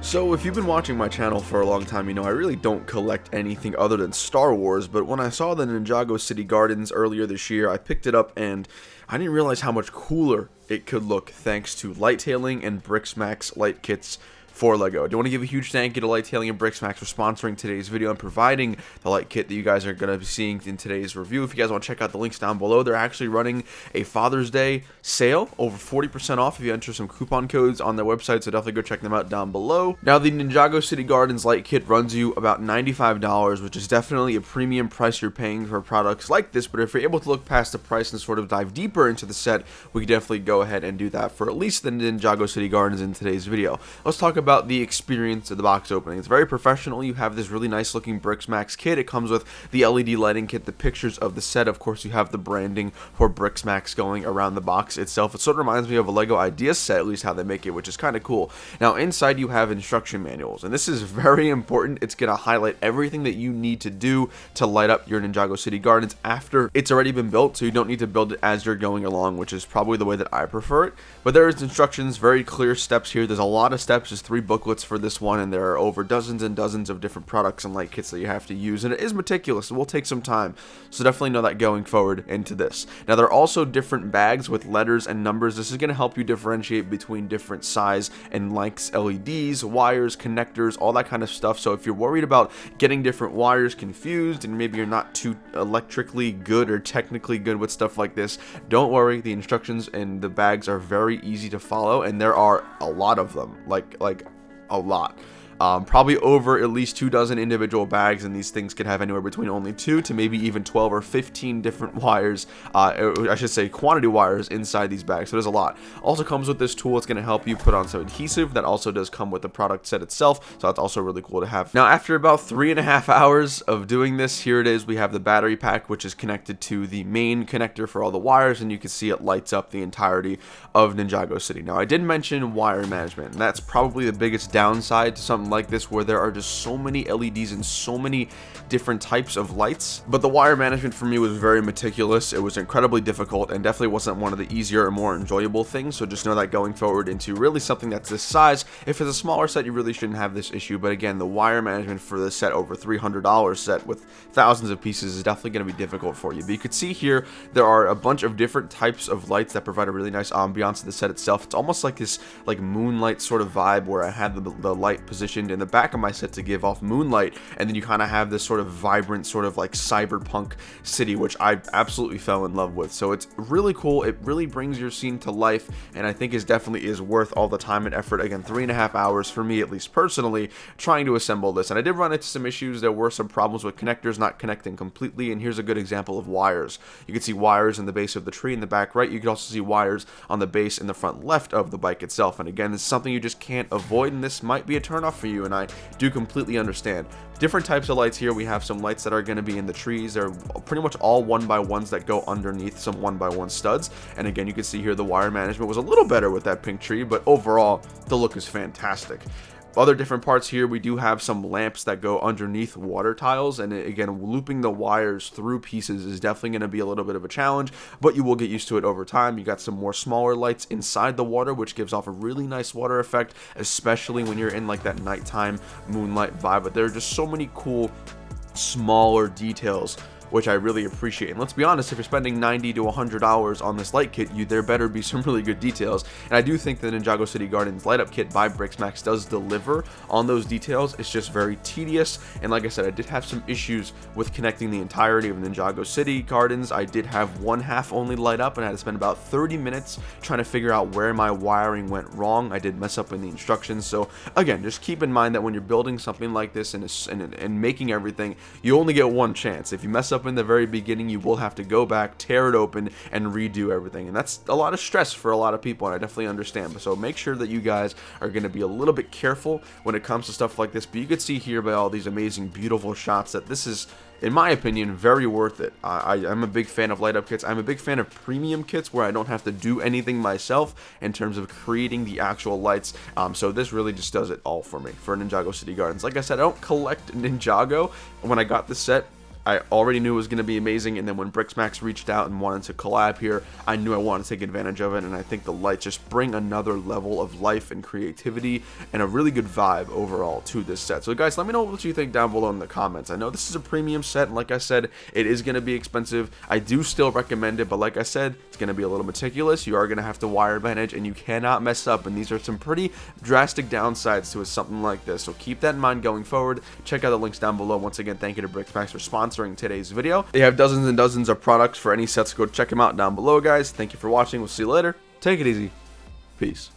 So if you've been watching my channel for a long time, you know I really don't collect anything other than Star Wars, but when I saw the Ninjago City Gardens earlier this year, I picked it up and I didn't realize how much cooler it could look thanks to lighttailing and BriksMax light kits for LEGO. I do want to give a huge thank you to Lighttailing and BriksMax for sponsoring today's video and providing the light kit that you guys are going to be seeing in today's review. If you guys want to check out the links down below, they're actually running a Father's Day sale, over 40% off if you enter some coupon codes on their website, so definitely go check them out down below. Now, the Ninjago City Gardens light kit runs you about $95, which is definitely a premium price you're paying for products like this, but if you're able to look past the price and sort of dive deeper into the set, we can definitely go ahead and do that for at least the Ninjago City Gardens in today's video. Let's talk about the experience of the box opening. It's very professional. You have this really nice looking BriksMax kit. It comes with the LED lighting kit, the pictures of the set. Of course, you have the branding for BriksMax going around the box itself. It sort of reminds me of a LEGO Ideas set, at least how they make it, which is kind of cool. Now, inside you have instruction manuals, and this is very important. It's going to highlight everything that you need to do to light up your Ninjago City Gardens after it's already been built, so you don't need to build it as you're going along, which is probably the way that I prefer it. But there is instructions, very clear steps here. There's a lot of steps. There's 3 booklets for this one, and there are over dozens and dozens of different products and light kits that you have to use, and it is meticulous. It will take some time, so definitely know that going forward into this. Now, there are also different bags with letters and numbers. This is going to help you differentiate between different size and lengths, LEDs, wires, connectors, all that kind of stuff. So if you're worried about getting different wires confused and maybe you're not too electrically good or technically good with stuff like this, don't worry. The instructions and the bags are very easy to follow, and there are a lot of them, like a lot. Probably over at least 2 dozen individual bags, and these things could have anywhere between only 2 to maybe even 12 or 15 different wires, I should say quantity wires inside these bags, so there's a lot. Also comes with this tool. It's going to help you put on some adhesive. That also does come with the product set itself, so that's also really cool to have. Now, after about 3.5 hours of doing this, here it is. We have the battery pack, which is connected to the main connector for all the wires, and you can see it lights up the entirety of Ninjago City. Now, I did mention wire management, and that's probably the biggest downside to something like this, where there are just so many LEDs and so many different types of lights. But the wire management for me was very meticulous. It was incredibly difficult and definitely wasn't one of the easier or more enjoyable things, so just know that going forward into really something that's this size, if it's a smaller set, you really shouldn't have this issue. But again, the wire management for this set, over $300 set with thousands of pieces, is definitely going to be difficult for you. But you could see here there are a bunch of different types of lights that provide a really nice ambiance to the set itself. It's almost like this moonlight sort of vibe, where I had the light positioned in the back of my set to give off moonlight, and then you kind of have this sort of vibrant, sort of like cyberpunk city, which I absolutely fell in love with. So it's really cool. It really brings your scene to life, and I think is definitely is worth all the time and effort. Again, 3.5 hours for me, at least personally, trying to assemble this. And I did run into some issues. There were some problems with connectors not connecting completely, and here's a good example of wires. You can see wires in the base of the tree in the back right. You can also see wires on the base in the front left of the bike itself. And again, it's something you just can't avoid, and this might be a turnoff for you, and I do completely understand. Different types of lights here. We have some lights that are going to be in the trees. They're pretty much all 1x1s that go underneath some 1x1 studs. And again, you can see here the wire management was a little better with that pink tree, but overall the look is fantastic. Other different parts here, we do have some lamps that go underneath water tiles, and again, looping the wires through pieces is definitely going to be a little bit of a challenge, but you will get used to it over time. You got some more smaller lights inside the water, which gives off a really nice water effect, especially when you're in like that nighttime moonlight vibe. But there are just so many cool smaller details which I really appreciate. And let's be honest, if you're spending $90 to $100 on this light kit, there better be some really good details. And I do think the Ninjago City Gardens light up kit by BriksMax does deliver on those details. It's just very tedious, and like I said, I did have some issues with connecting the entirety of Ninjago City Gardens. I did have one half only light up, and I had to spend about 30 minutes trying to figure out where my wiring went wrong. I did mess up in the instructions, so again, just keep in mind that when you're building something like this and making everything, you only get one chance. If you mess up in the very beginning, you will have to go back, tear it open, and redo everything, and that's a lot of stress for a lot of people, and I definitely understand. But so make sure that you guys are going to be a little bit careful when it comes to stuff like this. But you can see here by all these amazing, beautiful shots that this is, in my opinion, very worth it. I'm a big fan of light up kits. I'm a big fan of premium kits where I don't have to do anything myself in terms of creating the actual lights. So this really just does it all for me for Ninjago City Gardens. Like I said, I don't collect Ninjago. When I got this set, I already knew it was going to be amazing, and then when BriksMax reached out and wanted to collab here, I knew I wanted to take advantage of it, and I think the lights just bring another level of life and creativity and a really good vibe overall to this set. So guys, let me know what you think down below in the comments. I know this is a premium set, and like I said, it is going to be expensive. I do still recommend it, but like I said, it's going to be a little meticulous. You are going to have to wire manage, and you cannot mess up, and these are some pretty drastic downsides to something like this. So keep that in mind going forward. Check out the links down below. Once again, thank you to BriksMax for sponsoring today's video. They have dozens and dozens of products for any sets. Go check them out down below, guys. Thank you for watching. We'll see you later. Take it easy. Peace.